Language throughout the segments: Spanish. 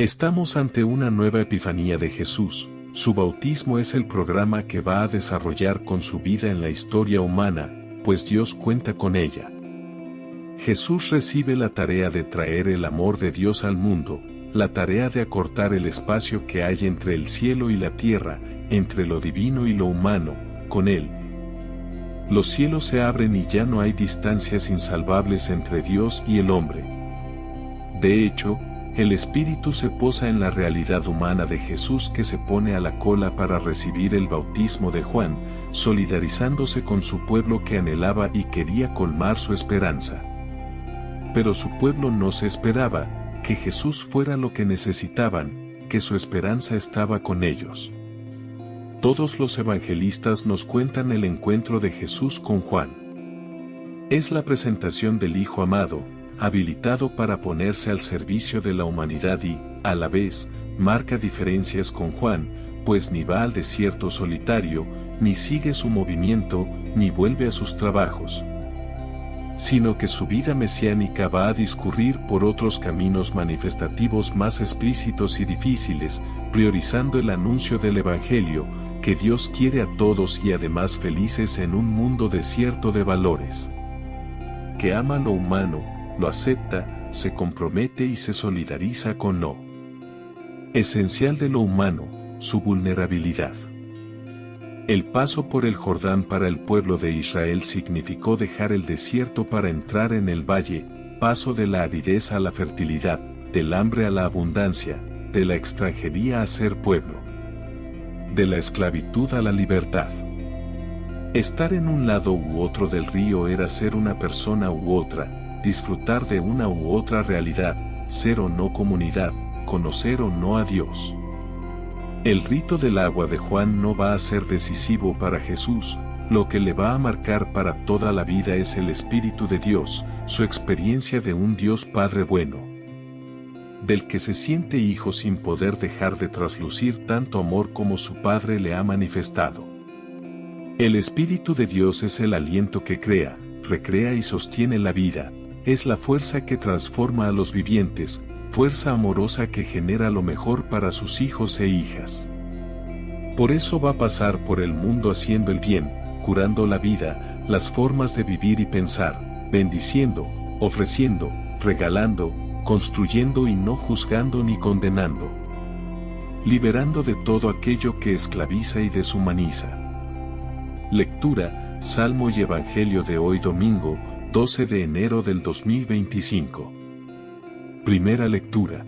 Estamos ante una nueva epifanía de Jesús. Su bautismo es el programa que va a desarrollar con su vida en la historia humana, pues Dios cuenta con ella. Jesús recibe la tarea de traer el amor de Dios al mundo, la tarea de acortar el espacio que hay entre el cielo y la tierra, entre lo divino y lo humano, con Él. Los cielos se abren y ya no hay distancias insalvables entre Dios y el hombre. De hecho, el Espíritu se posa en la realidad humana de Jesús que se pone a la cola para recibir el bautismo de Juan, solidarizándose con su pueblo que anhelaba y quería colmar su esperanza. Pero su pueblo no se esperaba que Jesús fuera lo que necesitaban, que su esperanza estaba con ellos. Todos los evangelistas nos cuentan el encuentro de Jesús con Juan. Es la presentación del Hijo amado, habilitado para ponerse al servicio de la humanidad y, a la vez, marca diferencias con Juan, pues ni va al desierto solitario, ni sigue su movimiento, ni vuelve a sus trabajos, sino que su vida mesiánica va a discurrir por otros caminos manifestativos más explícitos y difíciles, priorizando el anuncio del Evangelio, que Dios quiere a todos y además felices en un mundo desierto de valores. Que ama lo humano, lo acepta, se compromete y se solidariza con lo esencial de lo humano, su vulnerabilidad. El paso por el Jordán para el pueblo de Israel significó dejar el desierto para entrar en el valle, paso de la aridez a la fertilidad, del hambre a la abundancia, de la extranjería a ser pueblo, de la esclavitud a la libertad. Estar en un lado u otro del río era ser una persona u otra, disfrutar de una u otra realidad, ser o no comunidad, conocer o no a Dios. El rito del agua de Juan no va a ser decisivo para Jesús, lo que le va a marcar para toda la vida es el Espíritu de Dios, su experiencia de un Dios Padre bueno, del que se siente hijo sin poder dejar de traslucir tanto amor como su Padre le ha manifestado. El Espíritu de Dios es el aliento que crea, recrea y sostiene la vida, es la fuerza que transforma a los vivientes, fuerza amorosa que genera lo mejor para sus hijos e hijas. Por eso va a pasar por el mundo haciendo el bien, curando la vida, las formas de vivir y pensar, bendiciendo, ofreciendo, regalando, construyendo y no juzgando ni condenando. Liberando de todo aquello que esclaviza y deshumaniza. Lectura, Salmo y Evangelio de hoy domingo, 12 de enero del 2025. Primera lectura.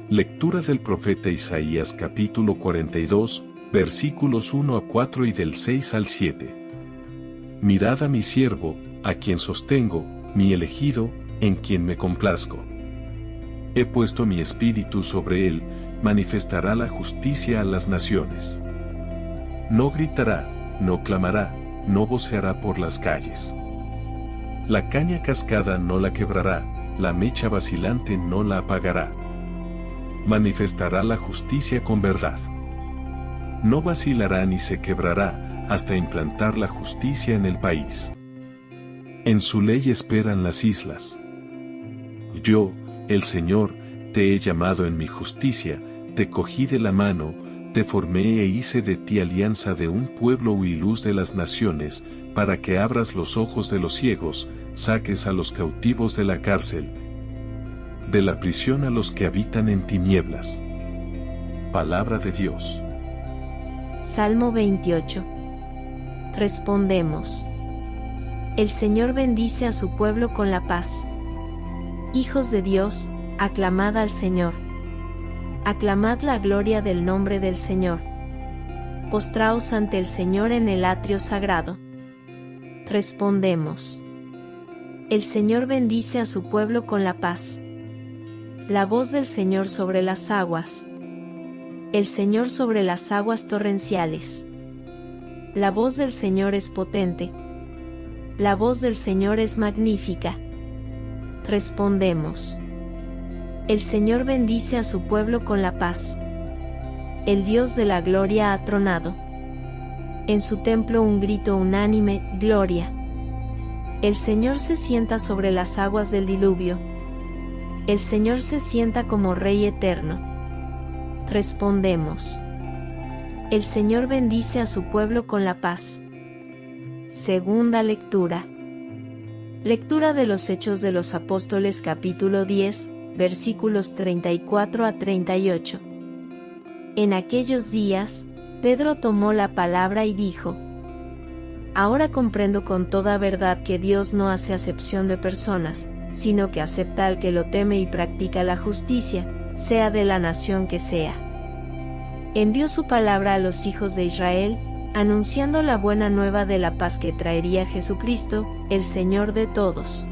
Lectura del profeta Isaías capítulo 42, versículos 1 a 4 y del 6 al 7. Mirad a mi siervo, a quien sostengo, mi elegido, en quien me complazco. He puesto mi espíritu sobre él, manifestará la justicia a las naciones. No gritará, no clamará, no voceará por las calles. La caña cascada no la quebrará, la mecha vacilante no la apagará. Manifestará la justicia con verdad. No vacilará ni se quebrará, hasta implantar la justicia en el país. En su ley esperan las islas. Yo, el Señor, te he llamado en mi justicia, te cogí de la mano, te formé e hice de ti alianza de un pueblo y luz de las naciones, para que abras los ojos de los ciegos, saques a los cautivos de la cárcel, de la prisión a los que habitan en tinieblas. Palabra de Dios. Salmo 28. Respondemos. El Señor bendice a su pueblo con la paz. Hijos de Dios, aclamad al Señor. Aclamad la gloria del nombre del Señor. Postraos ante el Señor en el atrio sagrado. Respondemos. El Señor bendice a su pueblo con la paz. La voz del Señor sobre las aguas. El Señor sobre las aguas torrenciales. La voz del Señor es potente. La voz del Señor es magnífica. Respondemos. El Señor bendice a su pueblo con la paz. El Dios de la gloria ha tronado. En su templo un grito unánime, gloria. El Señor se sienta sobre las aguas del diluvio. El Señor se sienta como Rey eterno. Respondemos. El Señor bendice a su pueblo con la paz. Segunda lectura. Lectura de los Hechos de los Apóstoles capítulo 10, versículos 34 a 38. En aquellos días, Pedro tomó la palabra y dijo: Ahora comprendo con toda verdad que Dios no hace acepción de personas, sino que acepta al que lo teme y practica la justicia, sea de la nación que sea. Envió su palabra a los hijos de Israel, anunciando la buena nueva de la paz que traería Jesucristo, el Señor de todos.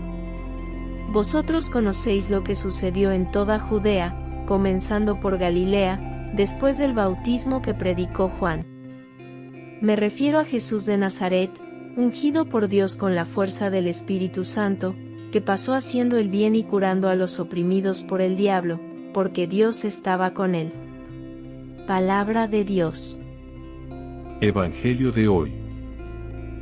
Vosotros conocéis lo que sucedió en toda Judea, comenzando por Galilea, después del bautismo que predicó Juan. Me refiero a Jesús de Nazaret, ungido por Dios con la fuerza del Espíritu Santo, que pasó haciendo el bien y curando a los oprimidos por el diablo, porque Dios estaba con él. Palabra de Dios. Evangelio de hoy.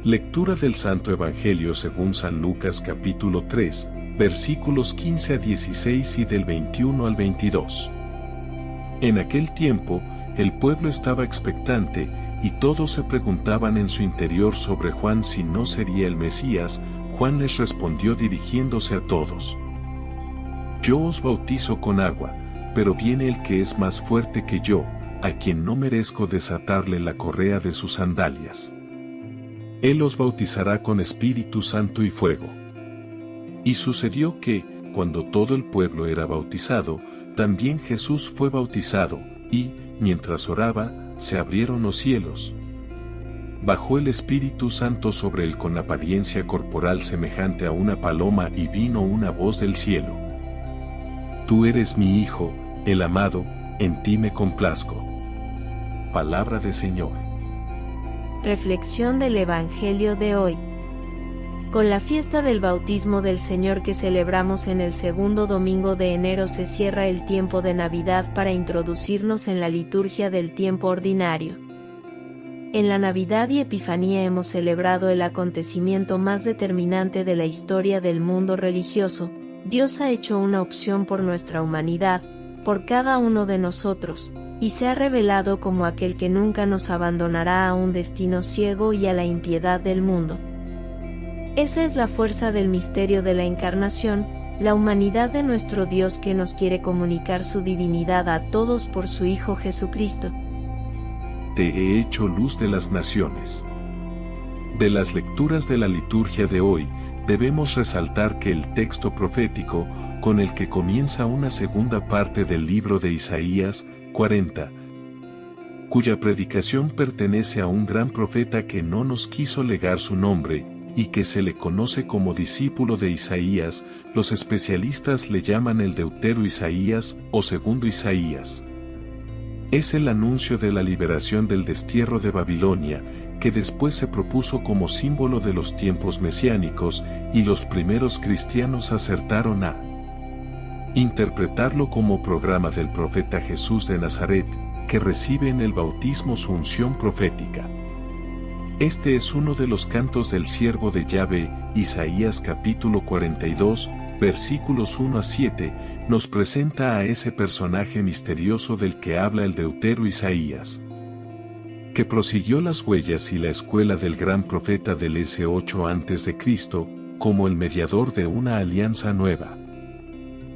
Lectura del Santo Evangelio según San Lucas capítulo 3, versículos 15 a 16 y del 21 al 22. En aquel tiempo, el pueblo estaba expectante, y todos se preguntaban en su interior sobre Juan si no sería el Mesías. Juan les respondió dirigiéndose a todos: Yo os bautizo con agua, pero viene el que es más fuerte que yo, a quien no merezco desatarle la correa de sus sandalias. Él os bautizará con Espíritu Santo y fuego. Y sucedió que, cuando todo el pueblo era bautizado, también Jesús fue bautizado, y, mientras oraba, se abrieron los cielos. Bajó el Espíritu Santo sobre él con apariencia corporal semejante a una paloma y vino una voz del cielo: Tú eres mi Hijo, el amado, en ti me complazco. Palabra del Señor. Reflexión del Evangelio de hoy. Con la fiesta del bautismo del Señor que celebramos en el segundo domingo de enero se cierra el tiempo de Navidad para introducirnos en la liturgia del tiempo ordinario. En la Navidad y Epifanía hemos celebrado el acontecimiento más determinante de la historia del mundo religioso. Dios ha hecho una opción por nuestra humanidad, por cada uno de nosotros, y se ha revelado como aquel que nunca nos abandonará a un destino ciego y a la impiedad del mundo. Esa es la fuerza del misterio de la encarnación, la humanidad de nuestro Dios que nos quiere comunicar su divinidad a todos por su Hijo Jesucristo. Te he hecho luz de las naciones. De las lecturas de la liturgia de hoy, debemos resaltar que el texto profético, con el que comienza una segunda parte del libro de Isaías, 40, cuya predicación pertenece a un gran profeta que no nos quiso legar su nombre, y que se le conoce como discípulo de Isaías, los especialistas le llaman el Deutero Isaías o Segundo Isaías. Es el anuncio de la liberación del destierro de Babilonia, que después se propuso como símbolo de los tiempos mesiánicos, y los primeros cristianos acertaron a interpretarlo como programa del profeta Jesús de Nazaret, que recibe en el bautismo su unción profética. Este es uno de los cantos del siervo de Yahvé. Isaías capítulo 42, versículos 1 a 7, nos presenta a ese personaje misterioso del que habla el Deutero Isaías, que prosiguió las huellas y la escuela del gran profeta del S8 a.C., como el mediador de una alianza nueva.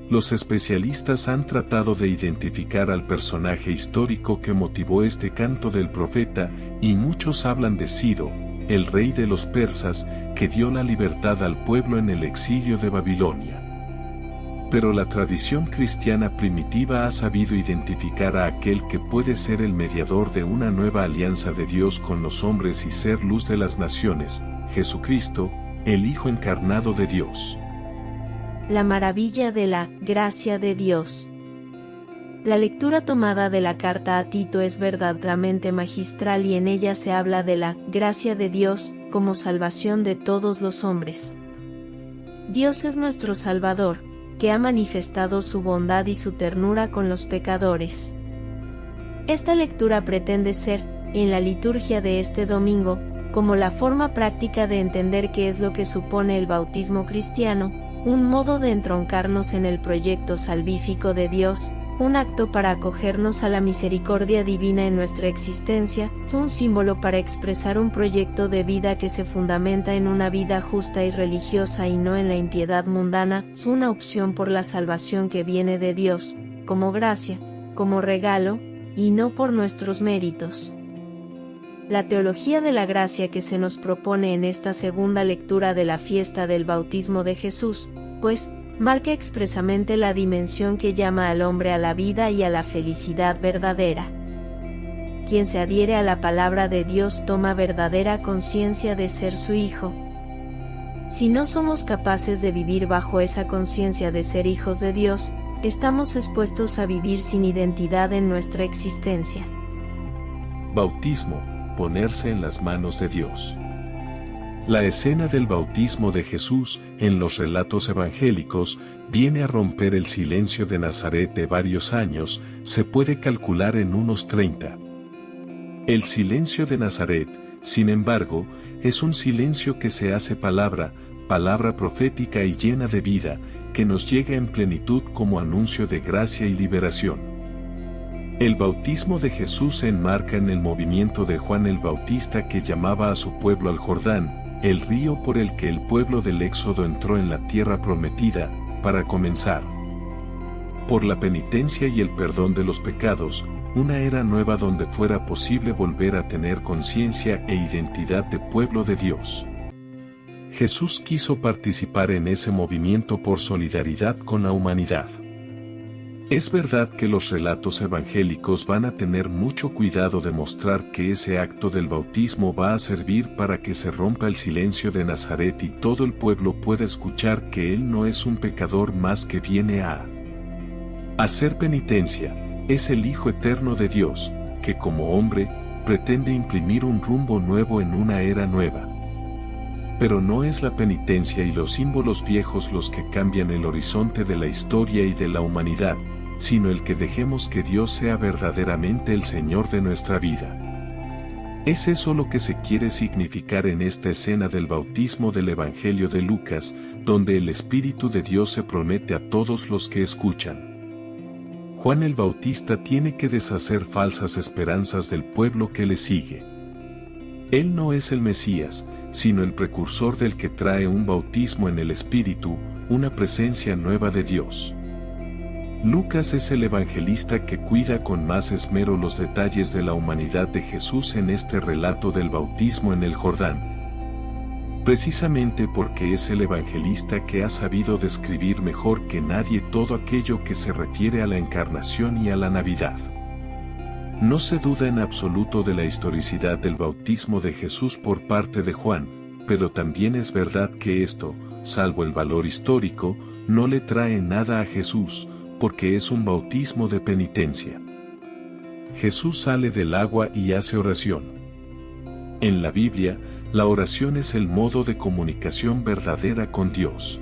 Los especialistas han tratado de identificar al personaje histórico que motivó este canto del profeta, y muchos hablan de Ciro, el rey de los persas, que dio la libertad al pueblo en el exilio de Babilonia. Pero la tradición cristiana primitiva ha sabido identificar a aquel que puede ser el mediador de una nueva alianza de Dios con los hombres y ser luz de las naciones: Jesucristo, el Hijo encarnado de Dios. La maravilla de la gracia de Dios. La lectura tomada de la carta a Tito es verdaderamente magistral y en ella se habla de la gracia de Dios como salvación de todos los hombres. Dios es nuestro Salvador, que ha manifestado su bondad y su ternura con los pecadores. Esta lectura pretende ser, en la liturgia de este domingo, como la forma práctica de entender qué es lo que supone el bautismo cristiano, un modo de entroncarnos en el proyecto salvífico de Dios, un acto para acogernos a la misericordia divina en nuestra existencia, un símbolo para expresar un proyecto de vida que se fundamenta en una vida justa y religiosa y no en la impiedad mundana, una opción por la salvación que viene de Dios, como gracia, como regalo, y no por nuestros méritos. La teología de la gracia que se nos propone en esta segunda lectura de la fiesta del bautismo de Jesús, pues, marca expresamente la dimensión que llama al hombre a la vida y a la felicidad verdadera. Quien se adhiere a la palabra de Dios toma verdadera conciencia de ser su hijo. Si no somos capaces de vivir bajo esa conciencia de ser hijos de Dios, estamos expuestos a vivir sin identidad en nuestra existencia. Bautismo, ponerse en las manos de Dios. La escena del bautismo de Jesús, en los relatos evangélicos, viene a romper el silencio de Nazaret de varios años, se puede calcular en unos 30. El silencio de Nazaret, sin embargo, es un silencio que se hace palabra profética y llena de vida, que nos llega en plenitud como anuncio de gracia y liberación. El bautismo de Jesús se enmarca en el movimiento de Juan el Bautista que llamaba a su pueblo al Jordán, el río por el que el pueblo del Éxodo entró en la tierra prometida, para comenzar. Por la penitencia y el perdón de los pecados, una era nueva donde fuera posible volver a tener conciencia e identidad de pueblo de Dios. Jesús quiso participar en ese movimiento por solidaridad con la humanidad. Es verdad que los relatos evangélicos van a tener mucho cuidado de mostrar que ese acto del bautismo va a servir para que se rompa el silencio de Nazaret y todo el pueblo pueda escuchar que él no es un pecador más que viene a hacer penitencia, es el Hijo eterno de Dios, que como hombre, pretende imprimir un rumbo nuevo en una era nueva. Pero no es la penitencia y los símbolos viejos los que cambian el horizonte de la historia y de la humanidad, sino el que dejemos que Dios sea verdaderamente el Señor de nuestra vida. Es eso lo que se quiere significar en esta escena del bautismo del Evangelio de Lucas, donde el Espíritu de Dios se promete a todos los que escuchan. Juan el Bautista tiene que deshacer falsas esperanzas del pueblo que le sigue. Él no es el Mesías, sino el precursor del que trae un bautismo en el Espíritu, una presencia nueva de Dios. Lucas es el evangelista que cuida con más esmero los detalles de la humanidad de Jesús en este relato del bautismo en el Jordán. Precisamente porque es el evangelista que ha sabido describir mejor que nadie todo aquello que se refiere a la encarnación y a la Navidad. No se duda en absoluto de la historicidad del bautismo de Jesús por parte de Juan, pero también es verdad que esto, salvo el valor histórico, no le trae nada a Jesús, porque es un bautismo de penitencia. Jesús sale del agua y hace oración. En la Biblia, la oración es el modo de comunicación verdadera con Dios.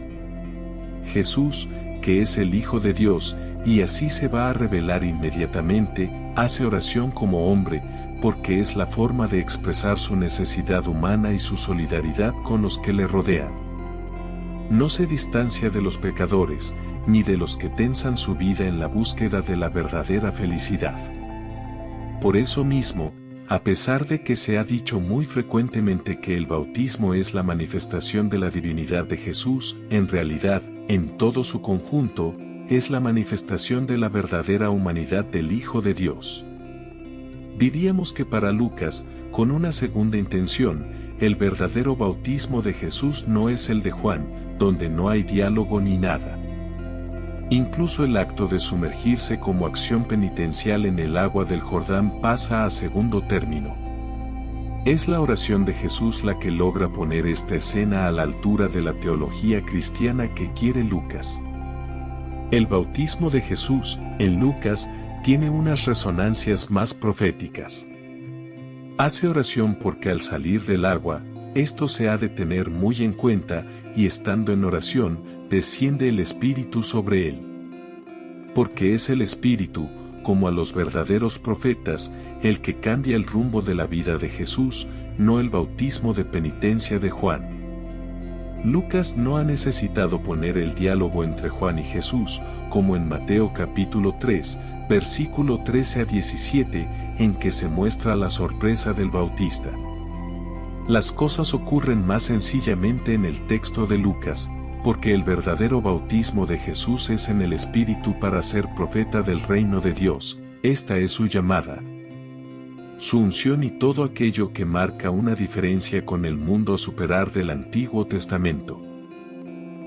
Jesús, que es el Hijo de Dios, y así se va a revelar inmediatamente, hace oración como hombre, porque es la forma de expresar su necesidad humana y su solidaridad con los que le rodean. No se distancia de los pecadores, ni de los que tensan su vida en la búsqueda de la verdadera felicidad. Por eso mismo, a pesar de que se ha dicho muy frecuentemente que el bautismo es la manifestación de la divinidad de Jesús, en realidad, en todo su conjunto, es la manifestación de la verdadera humanidad del Hijo de Dios. Diríamos que para Lucas, con una segunda intención, el verdadero bautismo de Jesús no es el de Juan, donde no hay diálogo ni nada. Incluso el acto de sumergirse como acción penitencial en el agua del Jordán pasa a segundo término. Es la oración de Jesús la que logra poner esta escena a la altura de la teología cristiana que quiere Lucas. El bautismo de Jesús, en Lucas, tiene unas resonancias más proféticas. Hace oración porque al salir del agua, esto se ha de tener muy en cuenta, y estando en oración, desciende el Espíritu sobre él. Porque es el Espíritu, como a los verdaderos profetas, el que cambia el rumbo de la vida de Jesús, no el bautismo de penitencia de Juan. Lucas no ha necesitado poner el diálogo entre Juan y Jesús, como en Mateo capítulo 3, versículo 13 a 17, en que se muestra la sorpresa del bautista. Las cosas ocurren más sencillamente en el texto de Lucas, porque el verdadero bautismo de Jesús es en el Espíritu para ser profeta del reino de Dios. Esta es su llamada, su unción y todo aquello que marca una diferencia con el mundo a superar del Antiguo Testamento.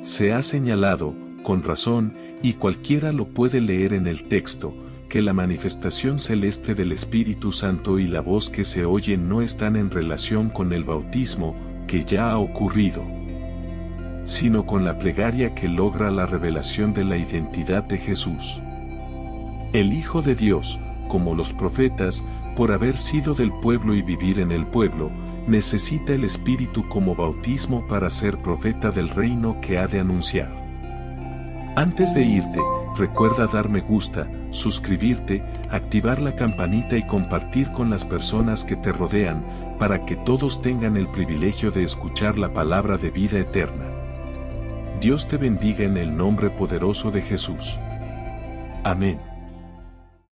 Se ha señalado, con razón, y cualquiera lo puede leer en el texto, que la manifestación celeste del Espíritu Santo y la voz que se oye no están en relación con el bautismo, que ya ha ocurrido, sino con la plegaria que logra la revelación de la identidad de Jesús. El Hijo de Dios, como los profetas, por haber sido del pueblo y vivir en el pueblo, necesita el Espíritu como bautismo para ser profeta del reino que ha de anunciar. Antes de irte, recuerda dar me gusta, suscribirte, activar la campanita y compartir con las personas que te rodean, para que todos tengan el privilegio de escuchar la palabra de vida eterna. Dios te bendiga en el nombre poderoso de Jesús. Amén.